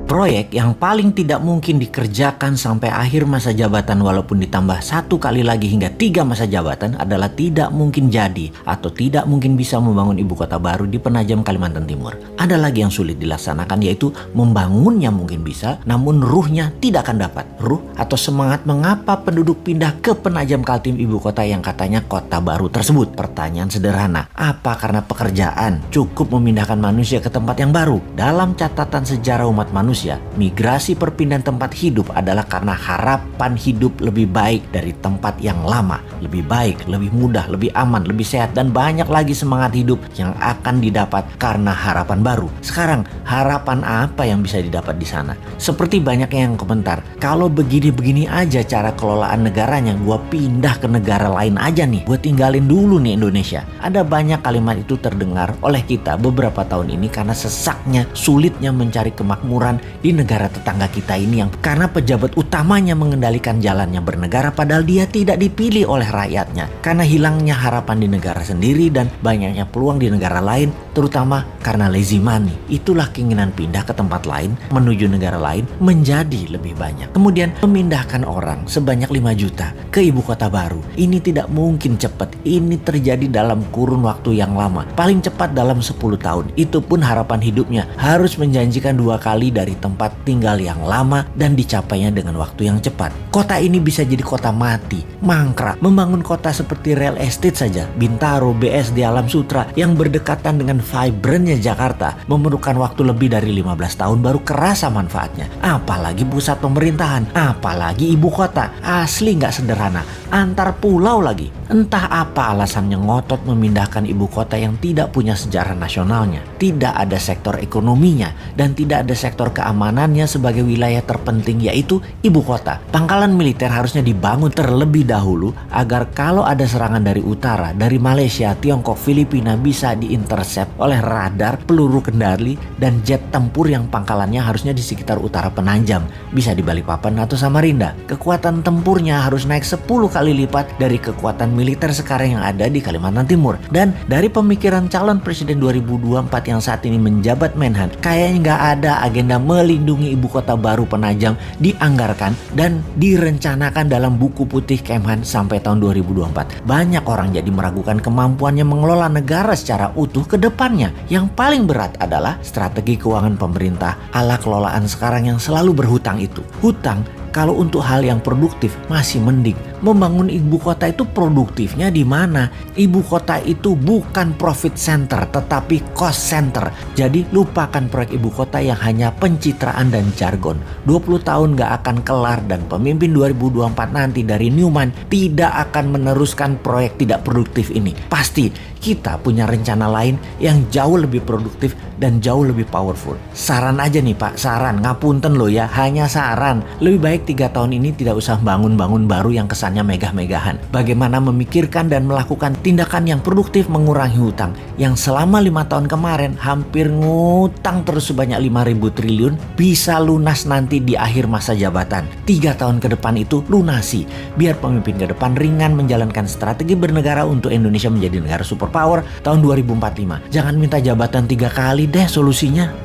Proyek yang paling tidak mungkin dikerjakan sampai akhir masa jabatan walaupun ditambah 1 kali lagi hingga 3 masa jabatan adalah tidak mungkin jadi atau tidak mungkin bisa membangun ibu kota baru di Penajam, Kalimantan Timur. Ada lagi yang sulit dilaksanakan, yaitu membangunnya mungkin bisa, namun ruhnya tidak akan dapat. Ruh atau semangat mengapa penduduk pindah ke Penajam Kaltim, ibu kota yang katanya kota baru tersebut. Pertanyaan sederhana, apa karena pekerjaan? Cukup memindahkan manusia ke tempat yang baru. Dalam catatan sejarah umat manusia, migrasi perpindahan tempat hidup adalah karena harapan hidup lebih baik dari tempat yang lama. Lebih baik, lebih mudah, lebih aman, lebih sehat, dan banyak lagi semangat hidup yang akan didapat karena harapan baru. Sekarang, harapan apa yang bisa didapat di sana? Seperti banyak yang komentar, kalau begini-begini aja cara kelolaan negaranya, gua pindah ke negara lain aja nih, gua tinggalin dulu nih Indonesia. Ada banyak kalimat itu terdengar oleh kita beberapa tahun ini karena sesaknya, sulitnya mencari kemakmuran di negara tetangga kita ini yang karena pejabat utamanya mengendalikan jalannya bernegara padahal dia tidak dipilih oleh rakyatnya. Karena hilangnya harapan di negara sendiri dan banyaknya peluang di negara lain, terutama karena lazy money. Itulah keinginan pindah ke tempat lain menuju negara lain menjadi lebih banyak. Kemudian memindahkan orang sebanyak 5 juta ke ibu kota baru. Ini tidak mungkin cepat. Ini terjadi dalam kurun waktu yang lama. Paling cepat dalam 10 tahun. Itu pun harapan hidupnya harus menjanjikan 2 kali dari tempat tinggal yang lama dan dicapainya dengan waktu yang cepat. Kota ini bisa jadi kota mati, mangkrak. Membangun kota seperti real estate saja, Bintaro, BSD, Alam Sutra yang berdekatan dengan vibrantnya Jakarta memerlukan waktu lebih dari 15 tahun baru kerasa manfaatnya. Apalagi pusat pemerintahan, apalagi ibu kota. Asli nggak sederhana. Antar pulau lagi. Entah apa alasannya ngotot memindahkan ibu kota yang tidak punya sejarah nasionalnya, tidak ada sektor ekonominya, dan tidak ada sektor keamanannya sebagai wilayah terpenting, yaitu ibu kota. Pangkalan militer harusnya dibangun terlebih dahulu agar kalau ada serangan dari utara, dari Malaysia, Tiongkok, Filipina bisa diintercept oleh radar, peluru kendali, dan jet tempur yang pangkalannya harusnya di sekitar utara Penajam, bisa di Balikpapan atau Samarinda. Kekuatan tempurnya harus naik 10 kali lipat dari kekuatan militer sekarang yang ada di Kalimantan Timur. Dan dari pemikiran calon presiden 2024 yang saat ini menjabat Menhan, kayaknya nggak ada agenda melindungi ibu kota baru Penajam dianggarkan dan direncanakan dalam buku putih Kemhan sampai tahun 2024. Banyak orang jadi meragukan kemampuannya mengelola negara secara utuh ke depannya. Yang paling berat adalah strategi keuangan pemerintah ala kelolaan sekarang yang selalu berhutang itu. Hutang kalau untuk hal yang produktif masih mending. Membangun ibu kota itu produktifnya di mana? Ibu kota itu bukan profit center tetapi cost center. Jadi lupakan proyek ibu kota yang hanya pencitraan dan jargon. 20 tahun gak akan kelar dan pemimpin 2024 nanti dari Newman tidak akan meneruskan proyek tidak produktif ini. Pasti kita punya rencana lain yang jauh lebih produktif dan jauh lebih powerful. Saran aja nih Pak, saran, ngapunten loh ya, hanya saran. Lebih baik 3 tahun ini tidak usah bangun-bangun baru yang kesannya megah-megahan. Bagaimana memikirkan dan melakukan tindakan yang produktif mengurangi hutang yang selama 5 tahun kemarin hampir ngutang terus sebanyak 5.000 triliun bisa lunas nanti di akhir masa jabatan. 3 tahun ke depan itu lunasi. Biar pemimpin ke depan ringan menjalankan strategi bernegara untuk Indonesia menjadi negara superpower tahun 2045. Jangan minta jabatan 3 kali deh solusinya.